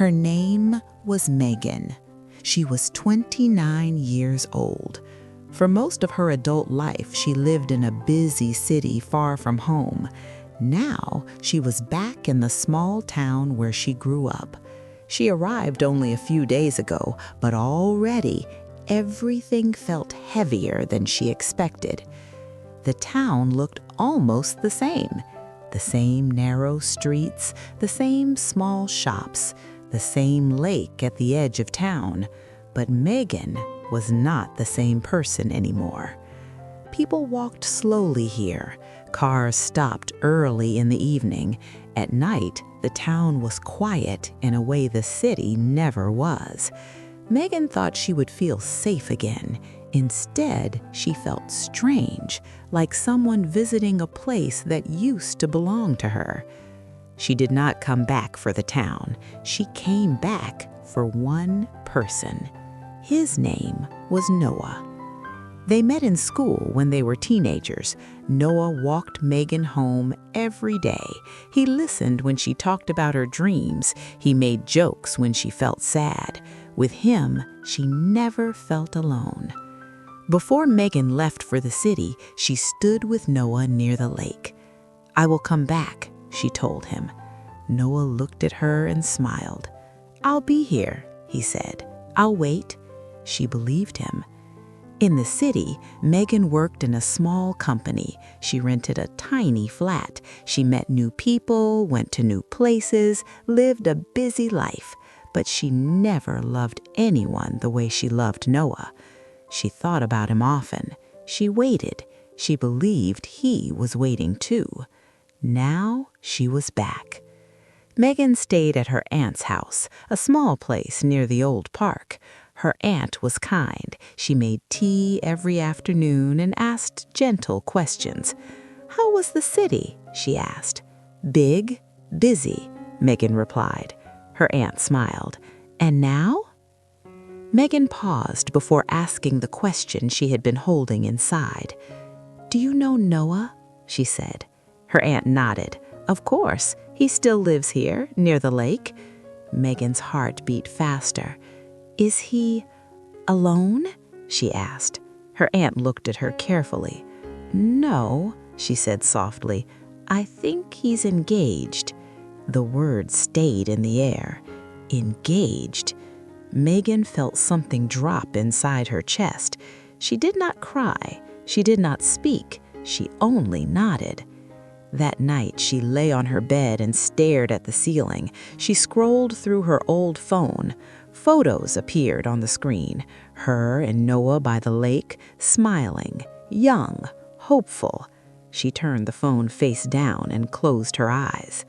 Her name was Megan. She was 29 years old. For most of her adult life, she lived in a busy city far from home. Now, she was back in the small town where she grew up. She arrived only a few days ago, but already everything felt heavier than she expected. The town looked almost the same. The same narrow streets, the same small shops, the same lake at the edge of town. But Megan was not the same person anymore. People walked slowly here. Cars stopped early in the evening. At night, the town was quiet in a way the city never was. Megan thought she would feel safe again. Instead, she felt strange, like someone visiting a place that used to belong to her. She did not come back for the town. She came back for one person. His name was Noah. They met in school when they were teenagers. Noah walked Megan home every day. He listened when she talked about her dreams. He made jokes when she felt sad. With him, she never felt alone. Before Megan left for the city, she stood with Noah near the lake. "I will come back," she told him. Noah looked at her and smiled. "I'll be here," he said. "I'll wait." She believed him. In the city, Megan worked in a small company. She rented a tiny flat. She met new people, went to new places, lived a busy life. But she never loved anyone the way she loved Noah. She thought about him often. She waited. She believed he was waiting too. Now she was back. Megan stayed at her aunt's house, a small place near the old park. Her aunt was kind. She made tea every afternoon and asked gentle questions. "How was the city?" she asked. "Big, busy," Megan replied. Her aunt smiled. "And now?" Megan paused before asking the question she had been holding inside. "Do you know Noah?" she said. Her aunt nodded. "Of course, he still lives here, near the lake." Megan's heart beat faster. "Is he alone?" she asked. Her aunt looked at her carefully. "No," she said softly. "I think he's engaged." The word stayed in the air. Engaged. Megan felt something drop inside her chest. She did not cry. She did not speak. She only nodded. That night, she lay on her bed and stared at the ceiling. She scrolled through her old phone. Photos appeared on the screen. Her and Noah by the lake, smiling, young, hopeful. She turned the phone face down and closed her eyes.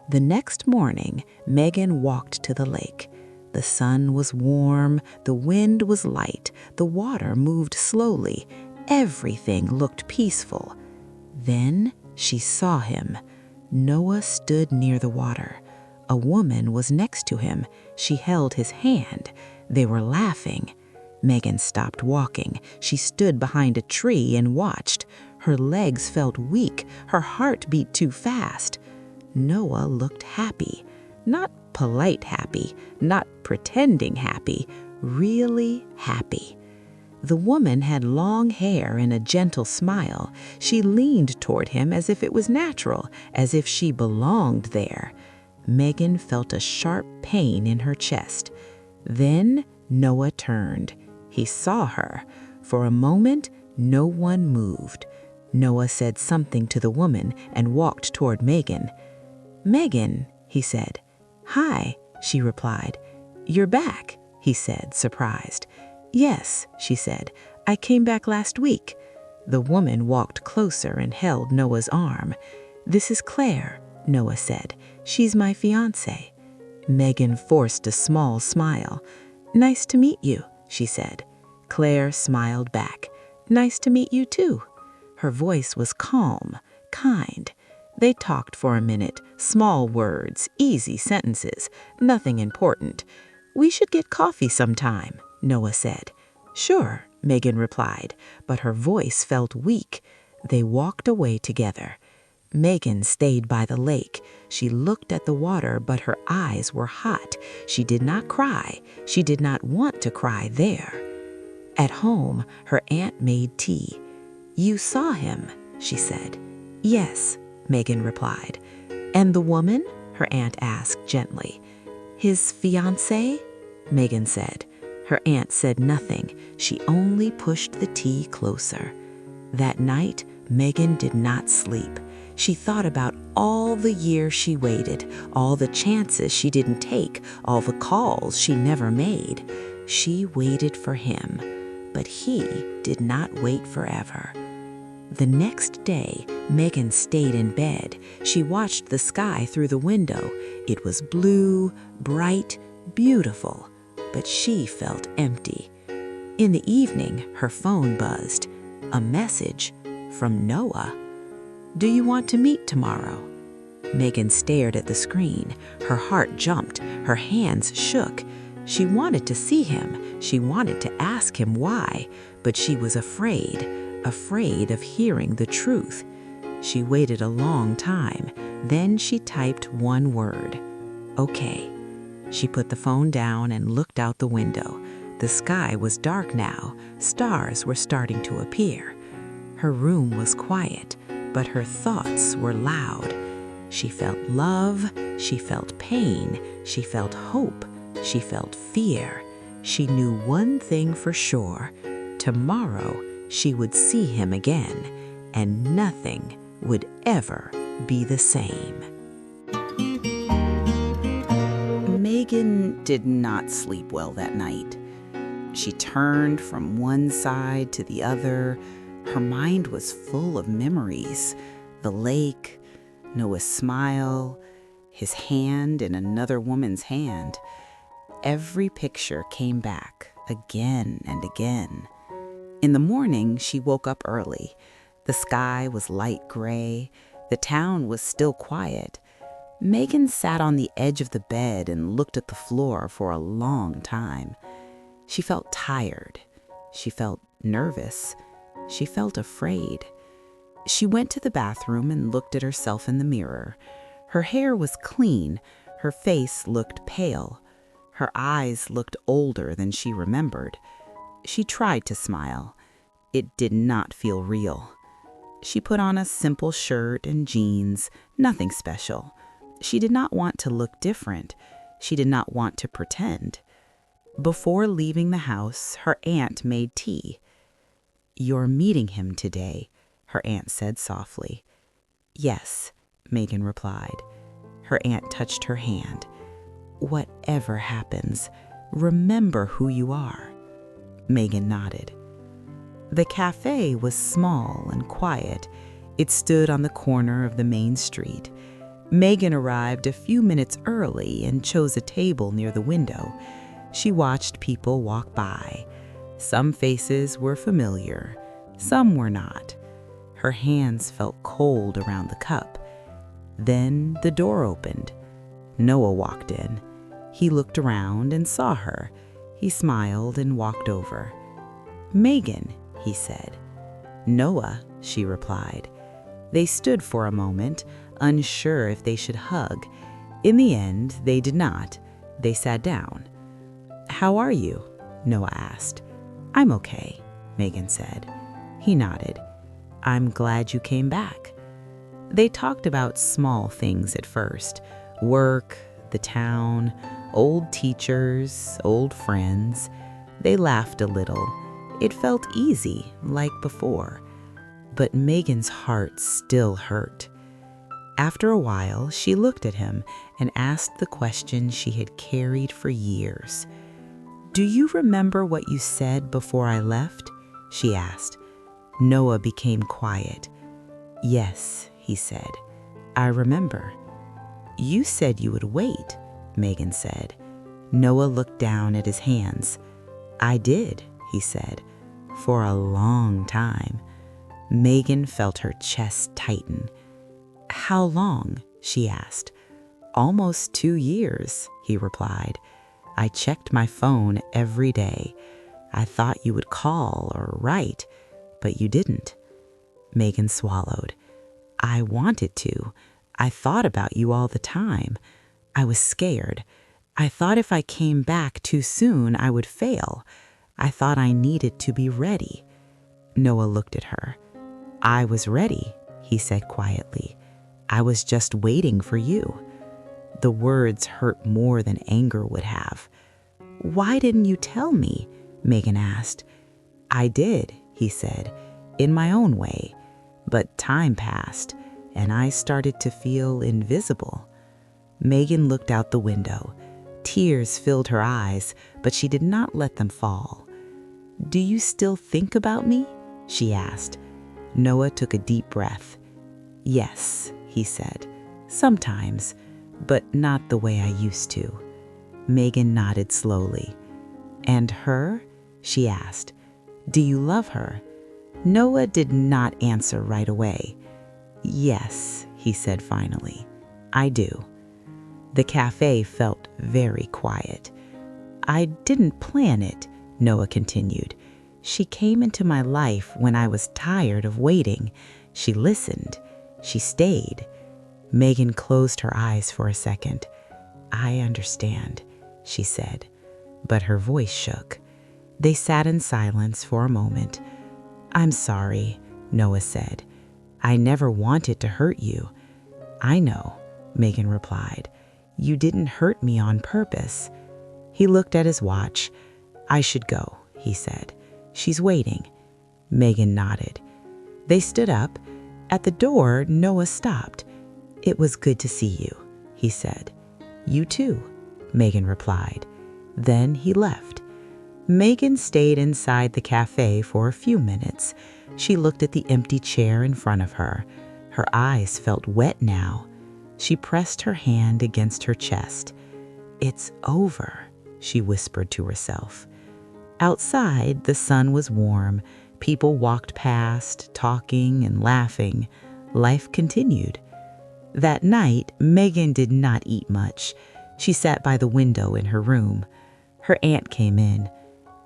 The next morning, Megan walked to the lake. The sun was warm, the wind was light, the water moved slowly. Everything looked peaceful. Then she saw him. Noah stood near the water. A woman was next to him. She held his hand. They were laughing. Megan stopped walking. She stood behind a tree and watched. Her legs felt weak. Her heart beat too fast. Noah looked happy. Not polite happy, not pretending happy, really happy. The woman had long hair and a gentle smile. She leaned toward him as if it was natural, as if she belonged there. Megan felt a sharp pain in her chest. Then Noah turned. He saw her. For a moment, no one moved. Noah said something to the woman and walked toward Megan. "Megan," he said. "Hi," she replied. "You're back," he said, surprised. "Yes," she said. "I came back last week." The woman walked closer and held Noah's arm. "This is Claire," Noah said. "She's my fiancée." Megan forced a small smile. "Nice to meet you," she said. Claire smiled back. "Nice to meet you too." Her voice was calm, kind. They talked for a minute, small words, easy sentences, nothing important. "We should get coffee sometime," Noah said. "Sure," Megan replied, but her voice felt weak. They walked away together. Megan stayed by the lake. She looked at the water, but her eyes were hot. She did not cry. She did not want to cry there. At home, her aunt made tea. "You saw him," she said. "Yes," Megan replied. "And the woman?" her aunt asked gently. "His fiancée?" Megan said. Her aunt said nothing. She only pushed the tea closer. That night, Megan did not sleep. She thought about all the years she waited, all the chances she didn't take, all the calls she never made. She waited for him, but he did not wait forever. The next day, Megan stayed in bed. She watched the sky through the window. It was blue, bright, beautiful, but she felt empty. In the evening, her phone buzzed. A message from Noah. "Do you want to meet tomorrow?" Megan stared at the screen. Her heart jumped. Her hands shook. She wanted to see him. She wanted to ask him why, but she was afraid of hearing the truth. She waited a long time. Then she typed one word. "Okay." She put the phone down and looked out the window. The sky was dark now. Stars were starting to appear. Her room was quiet, but her thoughts were loud. She felt love. She felt pain. She felt hope. She felt fear. She knew one thing for sure. Tomorrow, she would see him again, and nothing would ever be the same. Megan did not sleep well that night. She turned from one side to the other. Her mind was full of memories. The lake, Noah's smile, his hand in another woman's hand. Every picture came back again and again. In the morning, she woke up early. The sky was light gray. The town was still quiet. Megan sat on the edge of the bed and looked at the floor for a long time. She felt tired. She felt nervous. She felt afraid. She went to the bathroom and looked at herself in the mirror. Her hair was clean. Her face looked pale. Her eyes looked older than she remembered. She tried to smile. It did not feel real. She put on a simple shirt and jeans, nothing special. She did not want to look different. She did not want to pretend. Before leaving the house, her aunt made tea. "You're meeting him today," her aunt said softly. "Yes," Megan replied. Her aunt touched her hand. "Whatever happens, remember who you are." Megan nodded. The cafe was small and quiet. It stood on the corner of the main street. Megan arrived a few minutes early and chose a table near the window. She watched people walk by. Some faces were familiar, some were not. Her hands felt cold around the cup. Then the door opened. Noah walked in. He looked around and saw her. He smiled and walked over. "Megan," he said. "Noah," she replied. They stood for a moment, unsure if they should hug. In the end, they did not. They sat down. "How are you?" Noah asked. "I'm okay," Megan said. He nodded. "I'm glad you came back." They talked about small things at first. Work, the town, old teachers, old friends. They laughed a little. It felt easy, like before. But Megan's heart still hurt. After a while, she looked at him and asked the question she had carried for years. "Do you remember what you said before I left?" she asked. Noah became quiet. "Yes," he said. "I remember." "You said you would wait," Megan said. Noah looked down at his hands. "I did," he said, "for a long time." Megan felt her chest tighten. "How long?" she asked. "Almost 2 years," he replied. "I checked my phone every day. I thought you would call or write, but you didn't." Megan swallowed. I wanted to. I thought about you all the time. I was scared. I thought if I came back too soon, I would fail. I thought I needed to be ready. Noah looked at her. I was ready, he said quietly. I was just waiting for you. The words hurt more than anger would have. Why didn't you tell me? Megan asked. I did, he said, in my own way. But time passed, and I started to feel invisible. Megan looked out the window. Tears filled her eyes, but she did not let them fall. Do you still think about me? She asked. Noah took a deep breath. Yes, he said, sometimes, but not the way I used to. Megan nodded slowly. And her? She asked. Do you love her? Noah did not answer right away. Yes, he said finally. I do. The cafe felt very quiet. I didn't plan it, Noah continued. She came into my life when I was tired of waiting. She listened. She stayed. Megan closed her eyes for a second. I understand, she said, but her voice shook. They sat in silence for a moment. I'm sorry, Noah said. I never wanted to hurt you. I know, Megan replied. You didn't hurt me on purpose. He looked at his watch. I should go, he said. She's waiting. Megan nodded. They stood up. At the door, Noah stopped. It was good to see you, he said. You too, Megan replied. Then he left. Megan stayed inside the cafe for a few minutes. She looked at the empty chair in front of her. Her eyes felt wet now. She pressed her hand against her chest. It's over, she whispered to herself. Outside, the sun was warm. People walked past, talking and laughing. Life continued. That night, Megan did not eat much. She sat by the window in her room. Her aunt came in.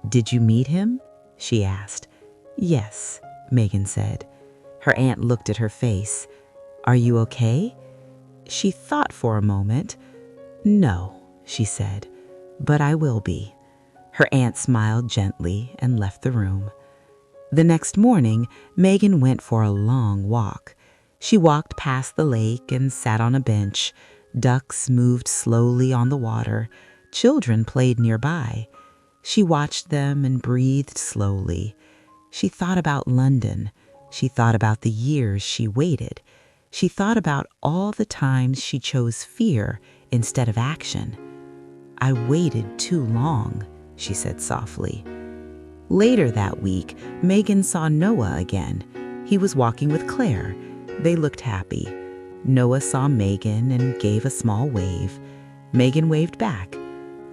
Did you meet him? She asked. Yes, Megan said. Her aunt looked at her face. Are you okay? She thought for a moment. No, she said, but I will be. Her aunt smiled gently and left the room. The next morning, Megan went for a long walk. She walked past the lake and sat on a bench. Ducks moved slowly on the water. Children played nearby. She watched them and breathed slowly. She thought about London. She thought about the years she waited. She thought about all the times she chose fear instead of action. I waited too long, she said softly. Later that week, Megan saw Noah again. He was walking with Claire. They looked happy. Noah saw Megan and gave a small wave. Megan waved back.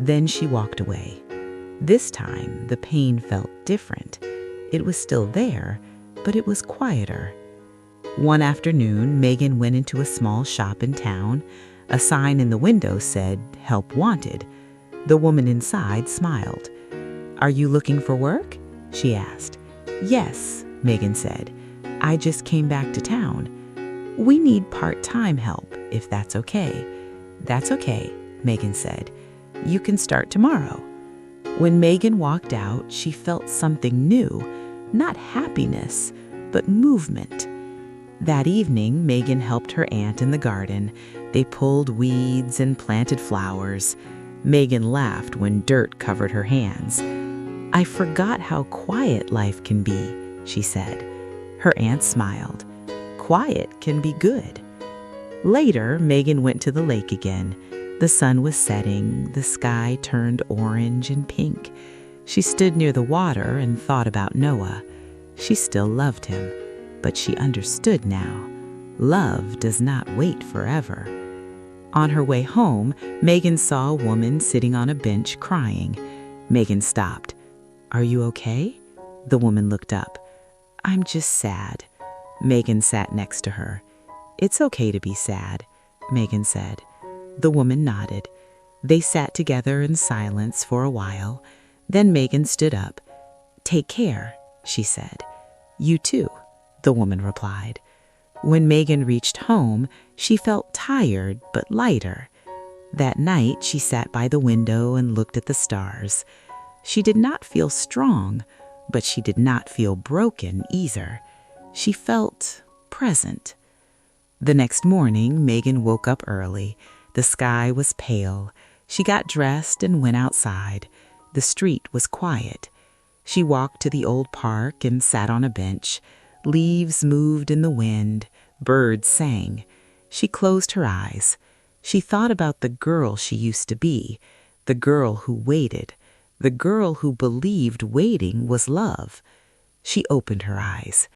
Then she walked away. This time, the pain felt different. It was still there, but it was quieter. One afternoon, Megan went into a small shop in town. A sign in the window said, "Help Wanted." The woman inside smiled. Are you looking for work? She asked. Yes, Megan said. I just came back to town. We need part-time help, if that's okay. That's okay, Megan said. You can start tomorrow. When Megan walked out, she felt something new, not happiness, but movement. That evening, Megan helped her aunt in the garden. They pulled weeds and planted flowers. Megan laughed when dirt covered her hands. I forgot how quiet life can be, she said. Her aunt smiled. Quiet can be good. Later, Megan went to the lake again. The sun was setting. The sky turned orange and pink. She stood near the water and thought about Noah. She still loved him, but she understood now. Love does not wait forever. On her way home, Megan saw a woman sitting on a bench crying. Megan stopped. Are you okay? The woman looked up. I'm just sad. Megan sat next to her. It's okay to be sad, Megan said. The woman nodded. They sat together in silence for a while. Then Megan stood up. Take care, she said. You too, the woman replied. When Megan reached home, she felt tired but lighter. That night, she sat by the window and looked at the stars. She did not feel strong, but she did not feel broken either. She felt present. The next morning, Megan woke up early. The sky was pale. She got dressed and went outside. The street was quiet. She walked to the old park and sat on a bench. Leaves moved in the wind. Birds sang. She closed her eyes. She thought about the girl she used to be, the girl who waited, the girl who believed waiting was love. She opened her eyes.